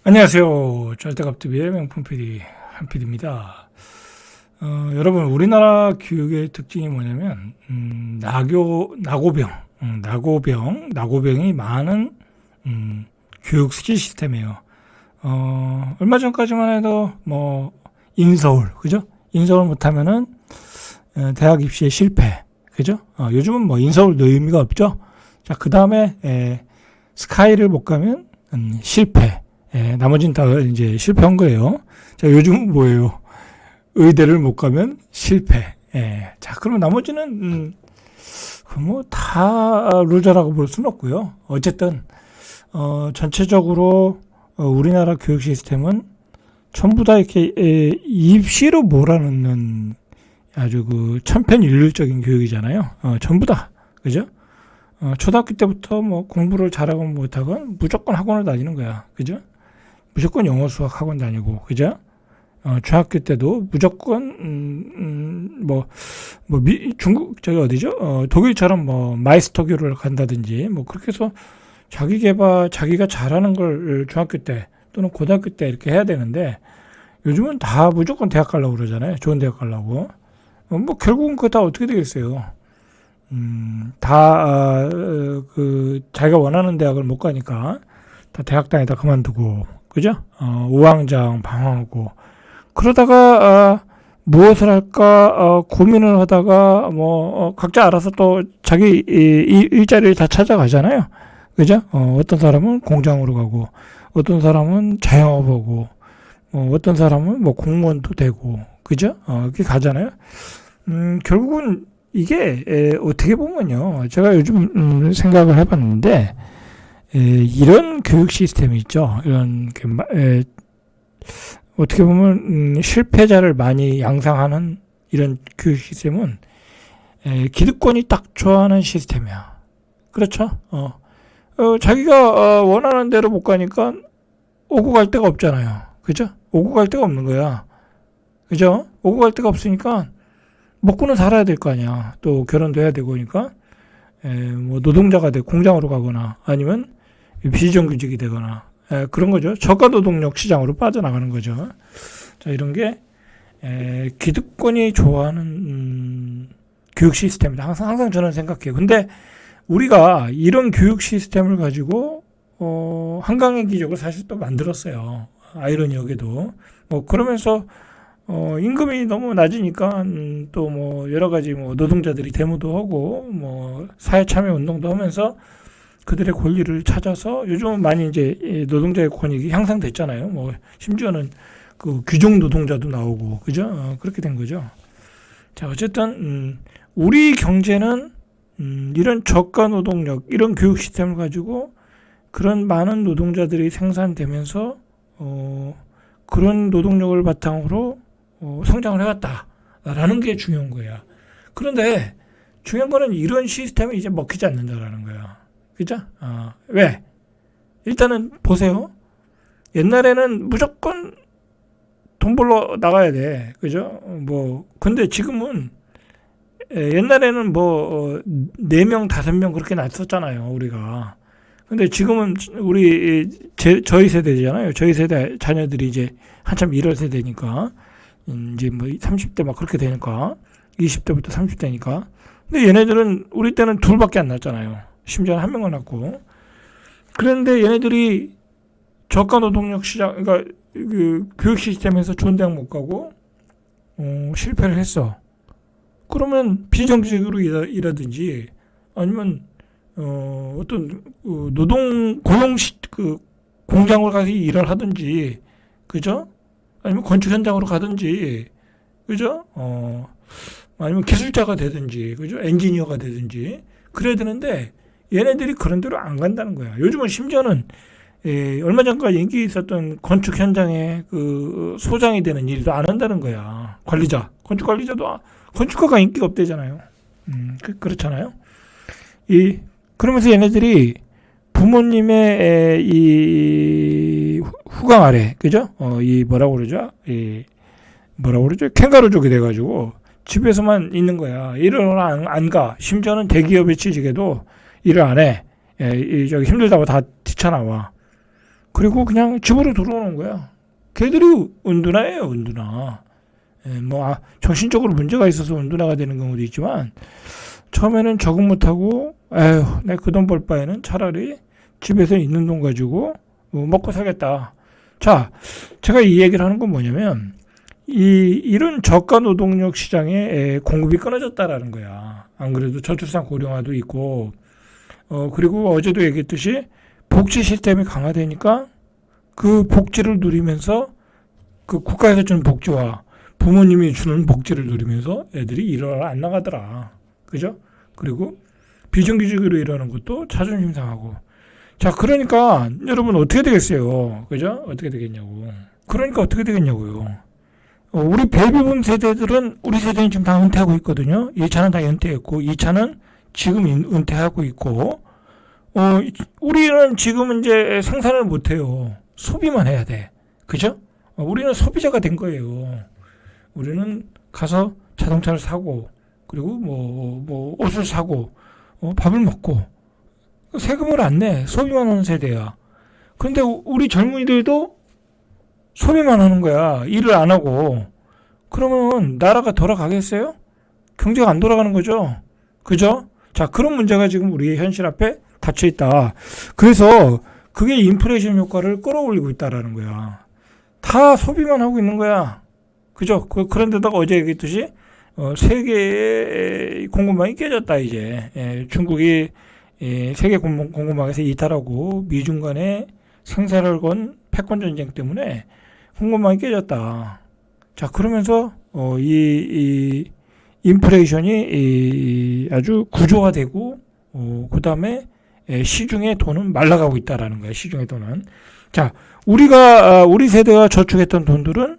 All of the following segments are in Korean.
안녕하세요. 절대갑TV의 명품 PD 한PD입니다. 여러분, 우리나라 교육의 특징이 뭐냐면 나고병이 많은 교육 시스템이에요. 얼마 전까지만 해도 인서울, 그죠? 인서울 못하면은 대학 입시에 실패, 그죠? 요즘은 인서울도 의미가 없죠. 자, 그 다음에 스카이를 못 가면 실패. 나머지는 다 이제 실패한 거예요. 자, 요즘은 뭐예요? 의대를 못 가면 실패. 자, 그럼 나머지는 다 루저라고 볼 수는 없고요. 어쨌든 전체적으로 우리나라 교육 시스템은 전부 다 이렇게 입시로 몰아넣는 아주 천편일률적인 교육이잖아요. 전부 다, 그죠? 초등학교 때부터 공부를 잘하건 못하건 무조건 학원을 다니는 거야, 그죠? 무조건 영어 수학 학원 다니고, 그죠? 중학교 때도 무조건 중국 저기 어디죠? 독일처럼 마이스터교를 간다든지 그렇게 해서 자기 개발 자기가 잘하는 걸 중학교 때 또는 고등학교 때 이렇게 해야 되는데, 요즘은 다 무조건 대학 가려고 그러잖아요. 좋은 대학 가려고. 결국은 그거 다 어떻게 되겠어요? 자기가 원하는 대학을 못 가니까 다 대학 다니다 그만두고, 그죠? 우왕좌왕 방황하고, 그러다가 무엇을 할까 고민을 하다가 각자 알아서 또 자기 일자리를 다 찾아가잖아요, 그죠? 어떤 사람은 공장으로 가고, 어떤 사람은 자영업하고, 어떤 사람은 공무원도 되고, 그죠? 이렇게 가잖아요. 결국은 이게 어떻게 보면요, 제가 요즘 생각을 해봤는데, 이런 교육 시스템이 있죠. 이런 어떻게 보면 실패자를 많이 양상하는 이런 교육 시스템은 기득권이 딱 좋아하는 시스템이야. 그렇죠? 자기가 원하는 대로 못 가니까 오고 갈 데가 없잖아요. 그죠? 오고 갈 데가 없는 거야. 그죠? 오고 갈 데가 없으니까 먹고는 살아야 될 거 아니야. 또 결혼도 해야 되고 하니까 노동자가 되고 공장으로 가거나 아니면 비정규직이 되거나 그런 거죠. 저가 노동력 시장으로 빠져나가는 거죠. 자, 이런 게 기득권이 좋아하는 교육 시스템이다. 항상 저는 생각해요. 근데 우리가 이런 교육 시스템을 가지고 한강의 기적을 사실 또 만들었어요. 아이러니하게도. 그러면서 임금이 너무 낮으니까 또 여러 가지 노동자들이 데모도 하고 사회 참여 운동도 하면서 그들의 권리를 찾아서 요즘은 많이 이제 노동자의 권익이 향상됐잖아요. 심지어는 규정 노동자도 나오고, 그죠? 그렇게 된 거죠. 자, 어쨌든 우리 경제는 이런 저가 노동력, 이런 교육 시스템을 가지고 그런 많은 노동자들이 생산되면서 그런 노동력을 바탕으로 성장을 해왔다라는 게 중요한 거야. 그런데 중요한 거는 이런 시스템이 이제 먹히지 않는다라는 거야. 그죠? 왜? 일단은 보세요. 옛날에는 무조건 돈 벌러 나가야 돼. 그죠? 근데 지금은 옛날에는 4명, 5명 그렇게 났었잖아요, 우리가. 근데 지금은 저희 세대잖아요. 저희 세대 자녀들이 이제 한참 일할 세대니까, 이제 30대 그렇게 되니까, 20대부터 30대니까. 근데 얘네들은 우리 때는 둘밖에 안 났잖아요. 심지어 한 명만 났고. 그런데 얘네들이 저가 노동력 시장, 그러니까 교육 시스템에서 좋은 대학 못 가고 실패를 했어. 그러면 비정규직으로 일하든지 아니면 어떤 고용 공장으로 가서 일을 하든지, 그죠? 아니면 건축 현장으로 가든지, 그죠? 아니면 기술자가 되든지, 그죠? 엔지니어가 되든지 그래야 되는데 얘네들이 그런 데로 안 간다는 거야. 요즘은 심지어는 얼마 전까지 인기 있었던 건축 현장에 소장이 되는 일도 안 한다는 거야. 건축 관리자도 건축가가 인기가 없대잖아요. 그렇잖아요. 그러면서 얘네들이 부모님의 이 후광 아래, 그죠? 뭐라고 그러죠? 캥거루족이 돼가지고 집에서만 있는 거야. 일을 안 가. 심지어는 대기업에 취직해도 일을 안 해. 저기 힘들다고 다 뛰쳐나와. 그리고 그냥 집으로 들어오는 거야. 걔들이 은둔아예요, 은둔아. 정신적으로 문제가 있어서 은둔아가 되는 경우도 있지만, 처음에는 적응 못하고, 에휴, 내가 그 돈 벌 바에는 차라리 집에서 있는 돈 가지고 먹고 살겠다. 자, 제가 이 얘기를 하는 건 뭐냐면, 이런 저가 노동력 시장에 공급이 끊어졌다라는 거야. 안 그래도 저출산 고령화도 있고, 그리고 어제도 얘기했듯이 복지 시스템이 강화되니까 그 복지를 누리면서 그 국가에서 주는 복지와 부모님이 주는 복지를 누리면서 애들이 일을 안 나가더라. 그죠? 그리고 비정규직으로 일하는 것도 자존심 상하고. 자, 그러니까 여러분 어떻게 되겠어요? 그죠? 어떻게 되겠냐고. 그러니까 어떻게 되겠냐고요. 우리 베이비붐 세대들은 우리 세대는 지금 다 은퇴하고 있거든요. 1차는 다 은퇴했고 2차는 지금 은퇴하고 있고 우리는 지금 이제 생산을 못 해요. 소비만 해야 돼. 그죠? 우리는 소비자가 된 거예요. 우리는 가서 자동차를 사고 그리고 뭐 옷을 사고 밥을 먹고 세금을 안 내. 소비만 하는 세대야. 그런데 우리 젊은이들도 소비만 하는 거야. 일을 안 하고. 그러면 나라가 돌아가겠어요? 경제가 안 돌아가는 거죠. 그죠? 자, 그런 문제가 지금 우리의 현실 앞에 닫혀 있다. 그래서 그게 인플레이션 효과를 끌어올리고 있다라는 거야. 다 소비만 하고 있는 거야. 그죠? 그런데다가 어제 얘기했듯이 세계의 공급망이 깨졌다 이제. 중국이 세계 공급망에서 이탈하고 미중 간의 생사를 건 패권 전쟁 때문에 공급망이 깨졌다. 자, 그러면서 이 인플레이션이 아주 구조화되고 그 다음에 시중의 돈은 말라가고 있다라는 거야. 시중의 돈은. 자, 우리 세대가 저축했던 돈들은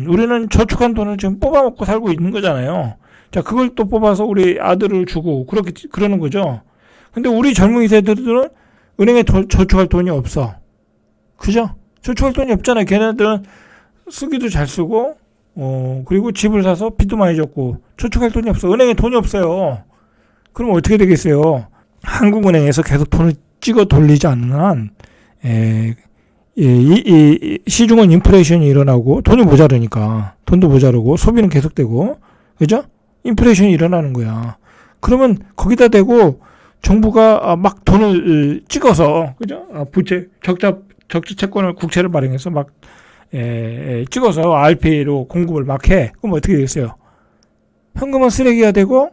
우리는 저축한 돈을 지금 뽑아먹고 살고 있는 거잖아요. 자, 그걸 또 뽑아서 우리 아들을 주고 그러는 거죠. 근데 우리 젊은 세대들은 은행에 저축할 돈이 없어. 그죠? 저축할 돈이 없잖아요. 걔네들은 쓰기도 잘 쓰고, 그리고 집을 사서 빚도 많이 졌고, 저축할 돈이 없어. 은행에 돈이 없어요. 그럼 어떻게 되겠어요? 한국은행에서 계속 돈을 찍어 돌리지 않는 한, 시중은 인플레이션이 일어나고, 돈이 모자르니까, 돈도 모자르고, 소비는 계속되고, 그죠? 인플레이션이 일어나는 거야. 그러면 거기다 대고, 정부가 막 돈을 찍어서, 그죠? 부채, 적재 채권을 국채를 발행해서 막 찍어서 RP로 공급을 막 해. 그럼 어떻게 되겠어요? 현금은 쓰레기가 되고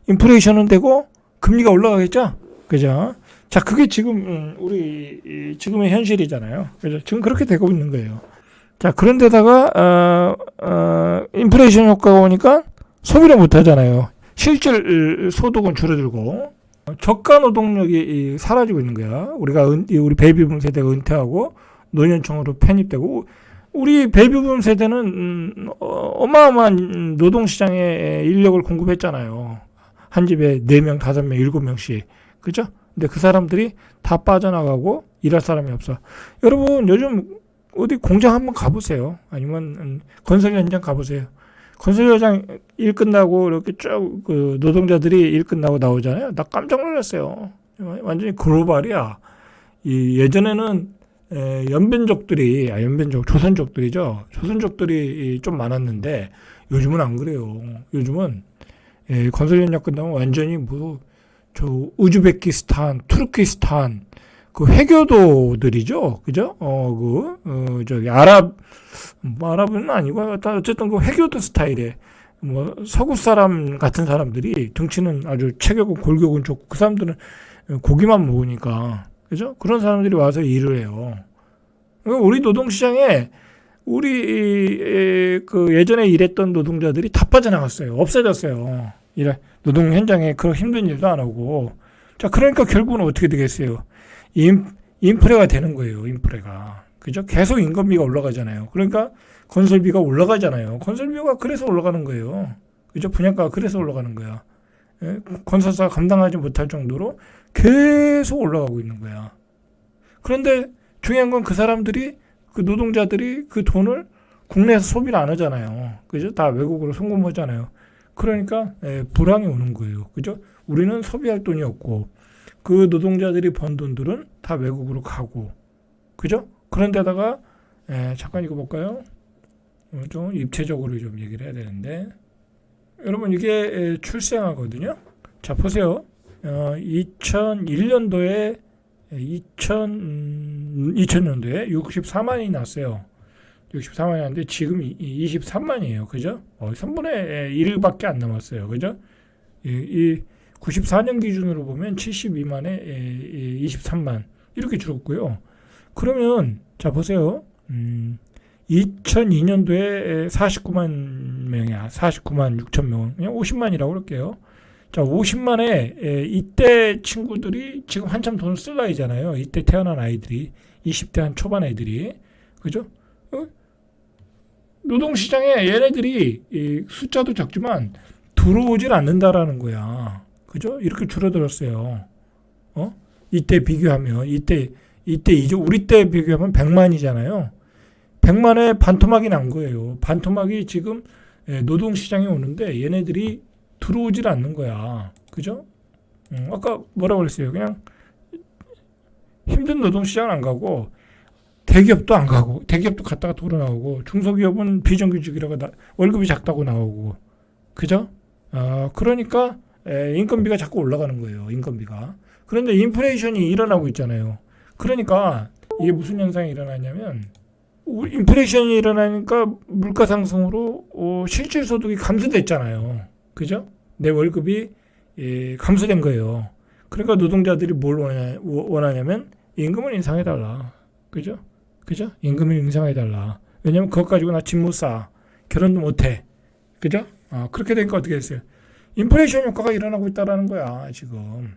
인플레이션은 되고 금리가 올라가겠죠? 그죠? 자, 그게 지금 우리 지금의 현실이잖아요. 그죠? 지금 그렇게 되고 있는 거예요. 자, 그런데다가 인플레이션 효과가 오니까 소비를 못 하잖아요. 실질 소득은 줄어들고 저가 노동력이 사라지고 있는 거야. 우리 베이비붐 세대가 은퇴하고 노년층으로 편입되고 우리 베이비붐 세대는 어마어마한 노동시장에 인력을 공급했잖아요. 한 집에 4명, 5명, 7명씩. 그죠? 근데 그 사람들이 다 빠져나가고 일할 사람이 없어. 여러분 요즘 어디 공장 한번 가보세요. 아니면 건설 현장 가보세요. 건설 현장 일 끝나고 이렇게 쭉 그 노동자들이 일 끝나고 나오잖아요. 나 깜짝 놀랐어요. 완전히 글로벌이야. 예전에는 조선족들이죠. 조선족들이 좀 많았는데 요즘은 안 그래요. 요즘은 건설 현장 끝나면 완전히 우즈베키스탄, 투르키스탄 그 회교도들이죠. 그죠? 아랍은 아니고 어쨌든 그 회교도 스타일의 서구 사람 같은 사람들이 등치는 아주 체격은 골격은 좋고 그 사람들은 고기만 먹으니까 그죠? 그런 사람들이 와서 일을 해요. 우리 노동시장에 우리 그 예전에 일했던 노동자들이 다 빠져나갔어요. 없어졌어요. 노동 현장에 그런 힘든 일도 안 하고. 자, 그러니까 결국은 어떻게 되겠어요? 인프레가 되는 거예요. 인프레가. 그죠? 계속 인건비가 올라가잖아요. 그러니까 건설비가 올라가잖아요. 건설비가 그래서 올라가는 거예요. 그죠? 분양가가 그래서 올라가는 거야. 건설사가 감당하지 못할 정도로 계속 올라가고 있는 거야. 그런데 중요한 건 그 사람들이 그 노동자들이 그 돈을 국내에서 소비를 안 하잖아요. 그죠? 다 외국으로 송금하잖아요. 그러니까 불황이 오는 거예요. 그죠? 우리는 소비할 돈이 없고 그 노동자들이 번 돈들은 다 외국으로 가고 그죠? 그런데다가 잠깐 이거 볼까요? 좀 입체적으로 좀 얘기를 해야 되는데 여러분 이게 출생하거든요. 자 보세요. 2001년도에 2000년도에 64만이 났어요. 64만이 났는데 지금 23만이에요. 그죠? 3분의 1밖에 안 남았어요. 그죠? 이 94년 기준으로 보면 72만에 23만 이렇게 줄었고요. 그러면 자 보세요. 2002년도에 49만 명이야. 49만 6천 명. 그냥 50만이라고 그럴게요. 자, 50만에 이때 친구들이 지금 한참 돈을 쓸 나이잖아요. 이때 태어난 아이들이 20대 한 초반 애들이 그죠? 노동시장에 얘네들이 숫자도 적지만 들어오질 않는다라는 거야. 그죠? 이렇게 줄어들었어요. 이때 비교하면 이때 이제 우리 때 비교하면 100만이잖아요. 100만에 반토막이 난 거예요. 반토막이 지금 노동시장에 오는데 얘네들이 들어오질 않는 거야. 그죠? 아까 뭐라고 그랬어요? 그냥 힘든 노동시장은 안 가고 대기업도 안 가고 대기업도 갔다가 돌아 나오고 중소기업은 비정규직이라고 월급이 작다고 나오고 그죠? 그러니까 인건비가 자꾸 올라가는 거예요. 인건비가. 그런데 인플레이션이 일어나고 있잖아요. 그러니까 이게 무슨 현상이 일어나냐면 인플레이션이 일어나니까 물가 상승으로 실질 소득이 감소됐잖아요. 그죠? 내 월급이 감소된 거예요. 그러니까 노동자들이 뭘 원하냐면 임금을 인상해달라. 그죠? 그죠? 임금을 인상해달라. 왜냐면 그것 가지고 나 집 못 사. 결혼도 못 해. 그죠? 그렇게 되니까 어떻게 됐어요? 인플레이션 효과가 일어나고 있다라는 거야, 지금.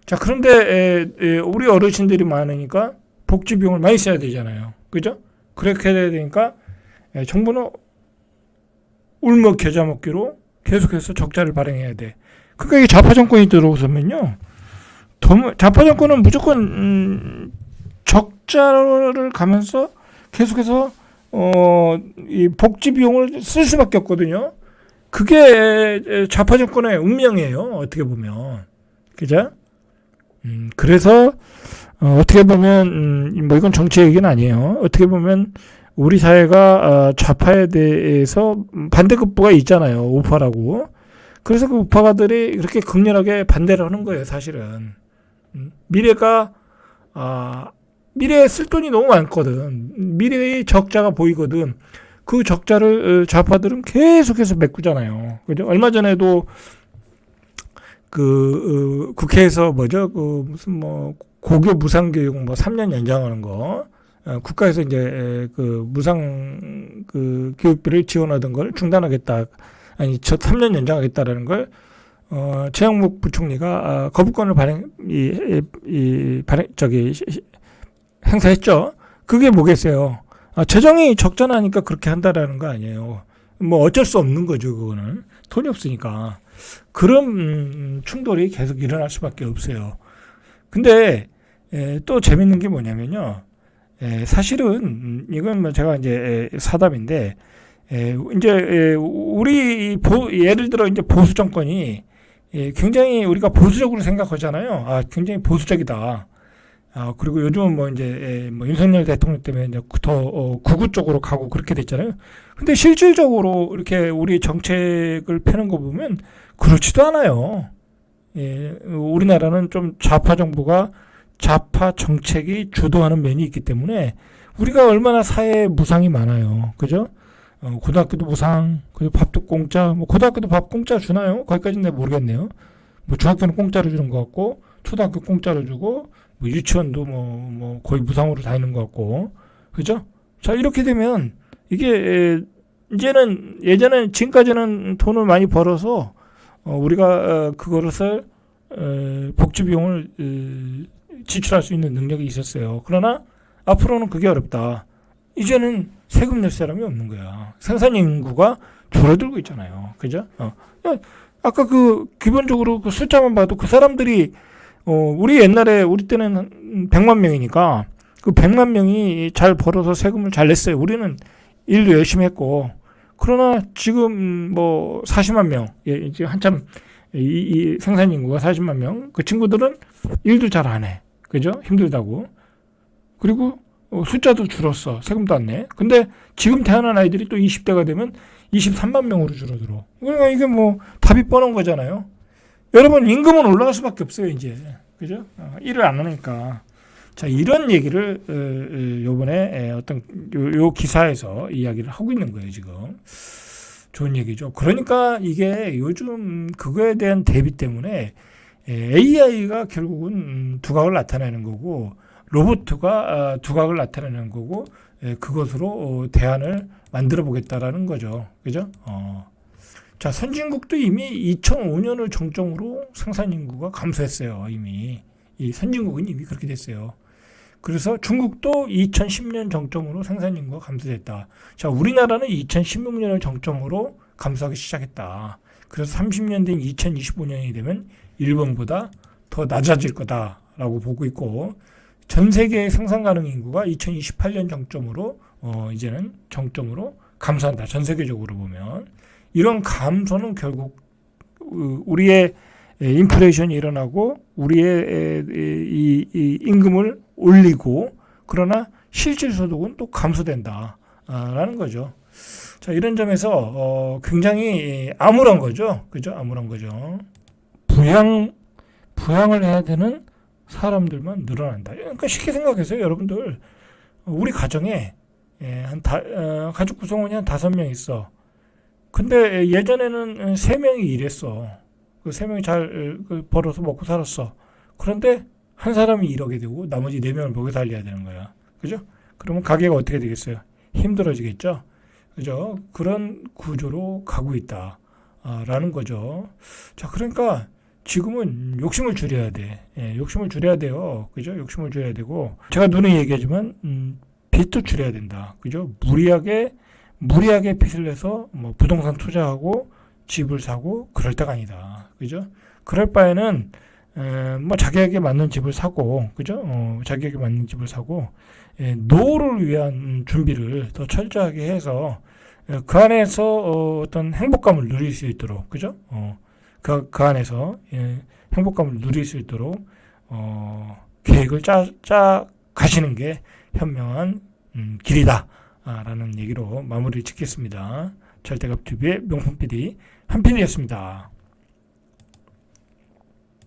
자, 그런데 우리 어르신들이 많으니까 복지 비용을 많이 써야 되잖아요. 그죠? 그렇게 해야 되니까 정부는 울먹 겨자 먹기로 계속해서 적자를 발행해야 돼. 그러니까 이 좌파 정권이 들어오면요, 좌파 정권은 무조건 적자를 가면서 계속해서 이 복지 비용을 쓸 수밖에 없거든요. 그게 좌파 정권의 운명이에요. 어떻게 보면, 그죠? 그래서 어떻게 보면 뭐 이건 정치 얘기는 아니에요. 어떻게 보면 우리 사회가 좌파에 대해서 반대급부가 있잖아요. 우파라고. 그래서 그 우파가들이 그렇게 극렬하게 반대를 하는 거예요. 사실은 미래에 쓸 돈이 너무 많거든. 미래의 적자가 보이거든. 그 적자를 좌파들은 계속해서 메꾸잖아요. 그죠? 얼마 전에도 국회에서 무슨 고교 무상교육 3년 연장하는 거, 국가에서 이제 무상 교육비를 지원하던 걸 중단하겠다. 아니, 3년 연장하겠다라는 걸, 최영목 부총리가, 거부권을 행사했죠. 그게 뭐겠어요. 재정이 적자나니까 그렇게 한다라는 거 아니에요. 어쩔 수 없는 거죠, 그거는. 돈이 없으니까. 그런 충돌이 계속 일어날 수밖에 없어요. 근데 또 재밌는 게 뭐냐면요. 사실은 이건 제가 이제 사담인데 이제 우리 예를 들어 이제 보수 정권이 굉장히 우리가 보수적으로 생각하잖아요. 굉장히 보수적이다. 그리고 요즘은 이제 윤석열 대통령 때문에 이제 더 구구 쪽으로 가고 그렇게 됐잖아요. 근데 실질적으로 이렇게 우리 정책을 펴는 거 보면 그렇지도 않아요. 우리나라는 좀 좌파 정부가 좌파 정책이 주도하는 면이 있기 때문에 우리가 얼마나 사회에 무상이 많아요. 그죠? 고등학교도 무상, 그리고 밥도 공짜, 고등학교도 밥 공짜 주나요? 거기까지는 내가 모르겠네요. 중학교는 공짜로 주는 것 같고, 초등학교 공짜로 주고, 유치원도 거의 무상으로 다니는 것 같고, 그죠? 자, 이렇게 되면 이게 예전에 지금까지는 돈을 많이 벌어서 우리가 그것을 복지 비용을 지출할 수 있는 능력이 있었어요. 그러나 앞으로는 그게 어렵다. 이제는 세금 낼 사람이 없는 거야. 생산 인구가 줄어들고 있잖아요. 그죠? 아까 기본적으로 그 숫자만 봐도 그 사람들이 우리 때는 100만 명이니까 그 100만 명이 잘 벌어서 세금을 잘 냈어요. 우리는 일도 열심히 했고. 그러나 지금 40만 명, 이제 한참 이 생산 인구가 40만 명, 그 친구들은 일도 잘 안 해. 그죠? 힘들다고. 그리고 숫자도 줄었어. 세금도 안 내. 근데 지금 태어난 아이들이 또 20대가 되면 23만 명으로 줄어들어. 그러니까 이게 뭐 답이 뻔한 거잖아요. 여러분, 임금은 올라갈 수밖에 없어요, 이제. 그죠? 일을 안 하니까. 자, 이런 얘기를 요번에 어떤 요 기사에서 이야기를 하고 있는 거예요, 지금. 좋은 얘기죠. 그러니까 이게 요즘 그거에 대한 대비 때문에 AI가 결국은 두각을 나타내는 거고, 로봇가 두각을 나타내는 거고, 그것으로 대안을 만들어 보겠다라는 거죠. 그죠? 자, 선진국도 이미 2005년을 정점으로 생산 인구가 감소했어요. 이미. 이 선진국은 이미 그렇게 됐어요. 그래서 중국도 2010년 정점으로 생산 인구가 감소됐다. 자, 우리나라는 2016년을 정점으로 감소하기 시작했다. 그래서 30년 된 2025년이 되면 일본보다 더 낮아질 거다라고 보고 있고, 전 세계의 생산 가능 인구가 2028년 정점으로 이제는 정점으로 감소한다. 전 세계적으로 보면 이런 감소는 결국 우리의 인플레이션이 일어나고 우리의 이 임금을 올리고, 그러나 실질 소득은 또 감소된다라는 거죠. 자, 이런 점에서 굉장히 암울한 거죠. 그죠? 암울한 거죠. 부양을 해야 되는 사람들만 늘어난다. 그러니까 쉽게 생각해서요, 여러분들. 우리 가정에 가족 구성원이 한 5명 있어. 근데 예전에는 3명이 일했어. 그 3명이 잘 벌어서 먹고 살았어. 그런데 한 사람이 일하게 되고 나머지 4명을 먹여 살려야 되는 거야. 그죠? 그러면 가게가 어떻게 되겠어요? 힘들어지겠죠? 그죠? 그런 구조로 가고 있다. 라는 거죠. 자, 그러니까 지금은 욕심을 줄여야 돼. 욕심을 줄여야 돼요. 그죠? 욕심을 줄여야 되고, 제가 눈에 얘기하지만, 빚도 줄여야 된다. 그죠? 무리하게 빚을 내서 뭐 부동산 투자하고 집을 사고 그럴 때가 아니다. 그죠? 그럴 바에는 뭐 자기에게 맞는 집을 사고, 그죠? 자기에게 맞는 집을 사고, 노후를 위한 준비를 더 철저하게 해서 그 안에서 어떤 행복감을 누릴 수 있도록, 그죠? 그 안에서 행복감을 누릴 수 있도록 계획을 짜 가시는 게 현명한 길이다. 라는 얘기로 마무리를 짓겠습니다. 절대값TV의 명품 PD 한 PD였습니다.